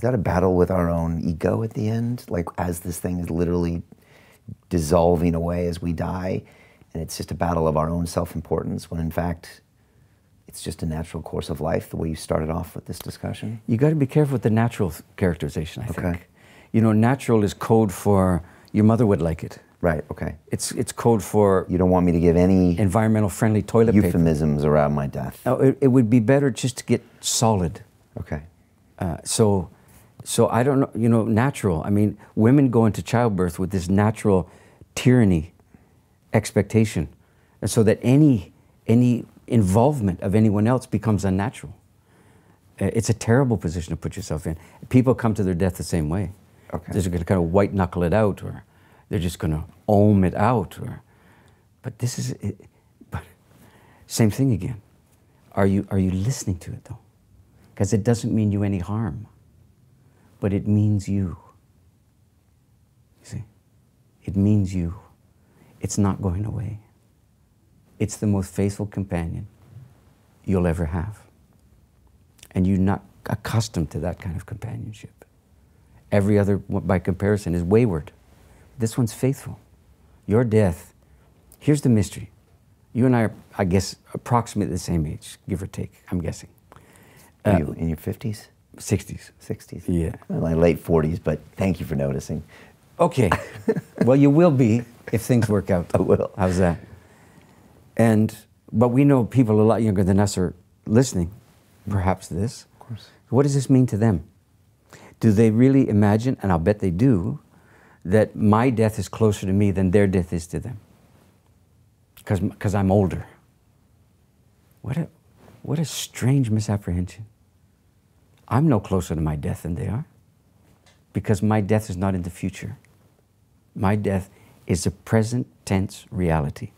Is that a battle with our own ego at the end? Like, as this thing is literally dissolving away as we die, and it's just a battle of our own self-importance, when in fact, it's just a natural course of life, the way you started off with this discussion? You got to be careful with the natural characterization, I think. You know, natural is code for your mother would like it. Right, okay. It's code for... You don't want me to give any... environmental friendly toilet euphemisms paper around my death. No, it would be better just to get solid. Okay. So I don't know, you know, natural. I mean, women go into childbirth with this natural tyranny expectation, and so that any involvement of anyone else becomes unnatural. It's a terrible position to put yourself in. People come to their death the same way. Okay. They're going to kind of white knuckle it out, or they're just going to ohm it out. But this is it. But same thing again. Are you listening to it though? Because it doesn't mean you any harm, but it means you. See, it means you. It's not going away. It's the most faithful companion you'll ever have. And you're not accustomed to that kind of companionship. Every other, by comparison, is wayward. This one's faithful. Your death, here's the mystery. You and I are, I guess, approximately the same age, give or take, I'm guessing. Are you in your 50s? 60s. 60s? Yeah. Well, my late 40s, but thank you for noticing. Okay. Well, you will be if things work out. I will. How's that? But we know people a lot younger than us are listening, perhaps this. Of course. What does this mean to them? Do they really imagine, and I'll bet they do, that my death is closer to me than their death is to them? Because I'm older. What a strange misapprehension. I'm no closer to my death than they are, because my death is not in the future. My death is a present tense reality.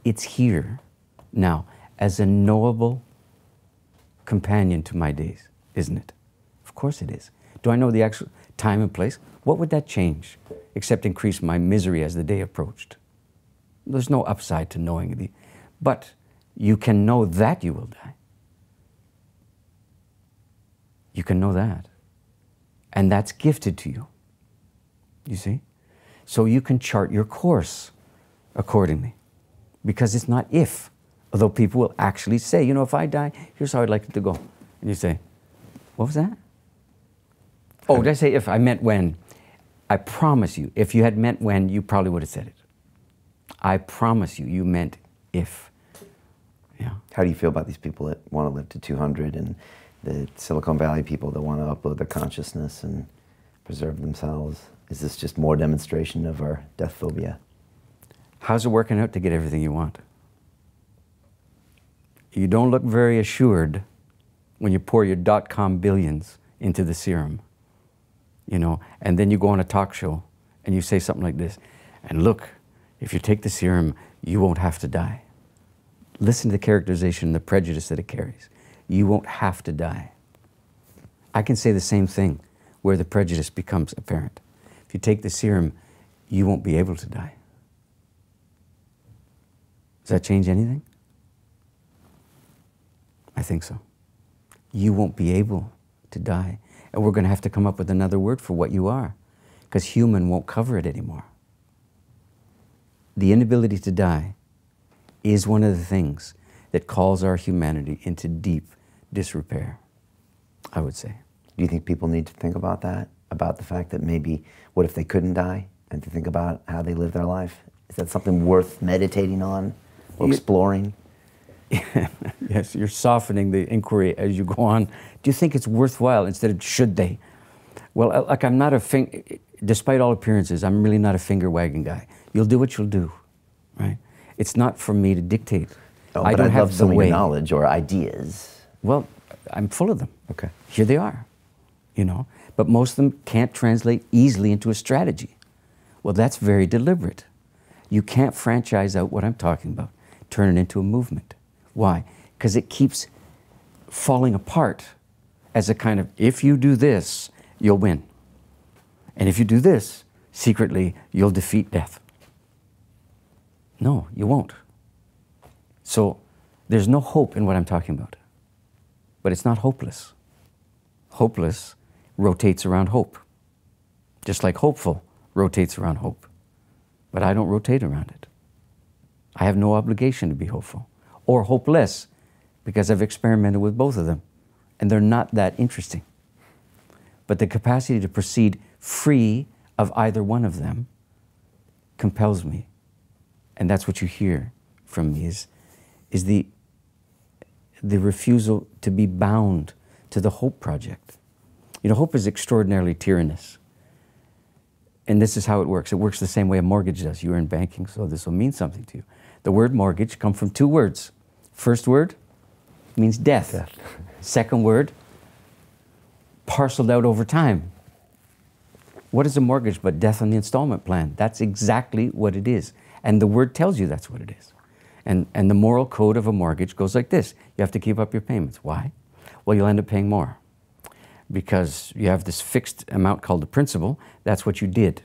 It's here now as a knowable companion to my days, isn't it? Of course it is. Do I know the actual time and place? What would that change except increase my misery as the day approached? There's no upside to knowing the, but you can know that you will die. You can know that. And that's gifted to you. You see? So you can chart your course accordingly. Because it's not if, although people will actually say, you know, if I die, here's how I'd like it to go. And you say, what was that? Oh, did I say if? I meant when. I promise you, if you had meant when, you probably would have said it. I promise you, you meant if. Yeah. How do you feel about these people that want to live to 200 and the Silicon Valley people that want to upload their consciousness and preserve themselves? Is this just more demonstration of our death phobia? How's it working out to get everything you want? You don't look very assured when you pour your .com billions into the serum, you know, and then you go on a talk show and you say something like this, and look, if you take the serum, you won't have to die. Listen to the characterization and the prejudice that it carries. You won't have to die. I can say the same thing where the prejudice becomes apparent. If you take the serum, you won't be able to die. Does that change anything? I think so. You won't be able to die. And we're going to have to come up with another word for what you are, because human won't cover it anymore. The inability to die is one of the things that calls our humanity into deep disrepair, I would say. Do you think people need to think about that? About the fact that maybe, what if they couldn't die? And to think about how they live their life? Is that something worth meditating on or exploring? Yes, you're softening the inquiry as you go on. Do you think it's worthwhile instead of should they? Well, like I'm not despite all appearances, I'm really not a finger-wagging guy. You'll do what you'll do, right? It's not for me to dictate. Oh, I but don't I'd have love some the of way. your knowledge or ideas. Well, I'm full of them. Okay. Here they are, you know. But most of them can't translate easily into a strategy. Well, that's very deliberate. You can't franchise out what I'm talking about, turn it into a movement. Why? Because it keeps falling apart as a kind of, if you do this, you'll win. And if you do this, secretly, you'll defeat death. No, you won't. So there's no hope in what I'm talking about. But it's not hopeless. hopeless rotates around hope. Just like hopeful rotates around hope. But I don't rotate around it. I have no obligation to be hopeful or hopeless because I've experimented with both of them and they're not that interesting. But the capacity to proceed free of either one of them compels me. And that's what you hear from me is the refusal to be bound to the hope project. You know, hope is extraordinarily tyrannous. And this is how it works. It works the same way a mortgage does. You're in banking, so this will mean something to you. The word mortgage comes from two words. First word means death. Second word, parceled out over time. What is a mortgage but death on the installment plan? That's exactly what it is. And the word tells you that's what it is. And the moral code of a mortgage goes like this. You have to keep up your payments. Why? Well, you'll end up paying more. Because you have this fixed amount called the principal. That's what you did.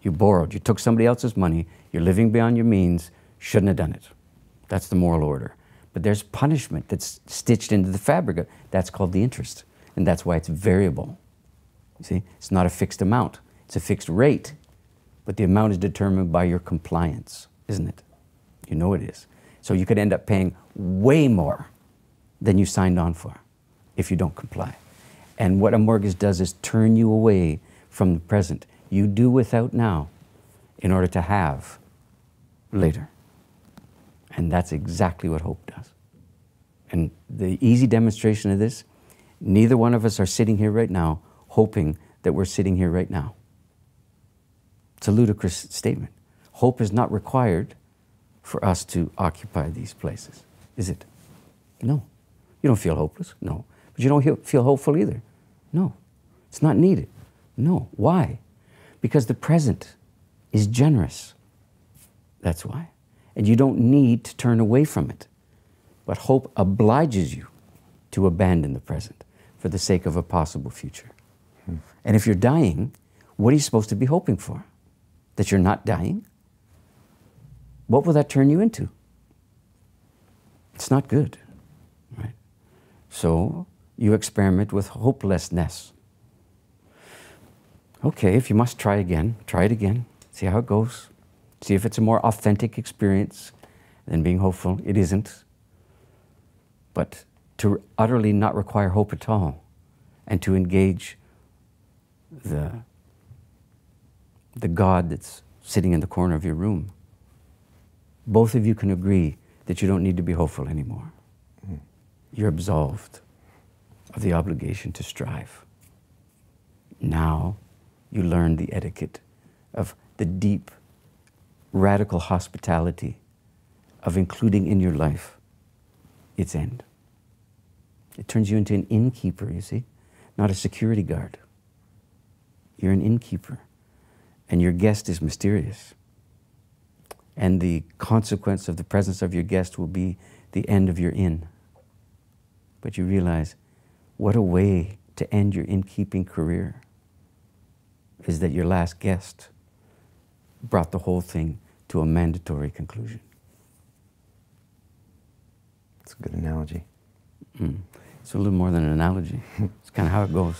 You borrowed. You took somebody else's money. You're living beyond your means. Shouldn't have done it. That's the moral order. But there's punishment that's stitched into the fabric. That's called the interest. And that's why it's variable. You see, it's not a fixed amount. It's a fixed rate. But the amount is determined by your compliance, isn't it? You know it is. So you could end up paying way more than you signed on for if you don't comply. And what a mortgage does is turn you away from the present. You do without now in order to have later. And that's exactly what hope does. And the easy demonstration of this, neither one of us are sitting here right now hoping that we're sitting here right now. It's a ludicrous statement. Hope is not required for us to occupy these places, is it? No. You don't feel hopeless? No. But you don't feel hopeful either? No. It's not needed? No. Why? Because the present is generous. That's why. And you don't need to turn away from it. But hope obliges you to abandon the present for the sake of a possible future. And if you're dying, what are you supposed to be hoping for? That you're not dying? What will that turn you into? It's not good, right? So you experiment with hopelessness. Okay, if you must try again, try it again. See how it goes. See if it's a more authentic experience than being hopeful. It isn't. But to utterly not require hope at all and to engage the God that's sitting in the corner of your room, both of you can agree that you don't need to be hopeful anymore. You're absolved of the obligation to strive. Now you learn the etiquette of the deep, radical hospitality of including in your life its end. It turns you into an innkeeper, you see, not a security guard. You're an innkeeper, and your guest is mysterious. And the consequence of the presence of your guest will be the end of your inn. But you realize, what a way to end your innkeeping career is that your last guest brought the whole thing to a mandatory conclusion. It's a good analogy. It's a little more than an analogy. It's kind of how it goes.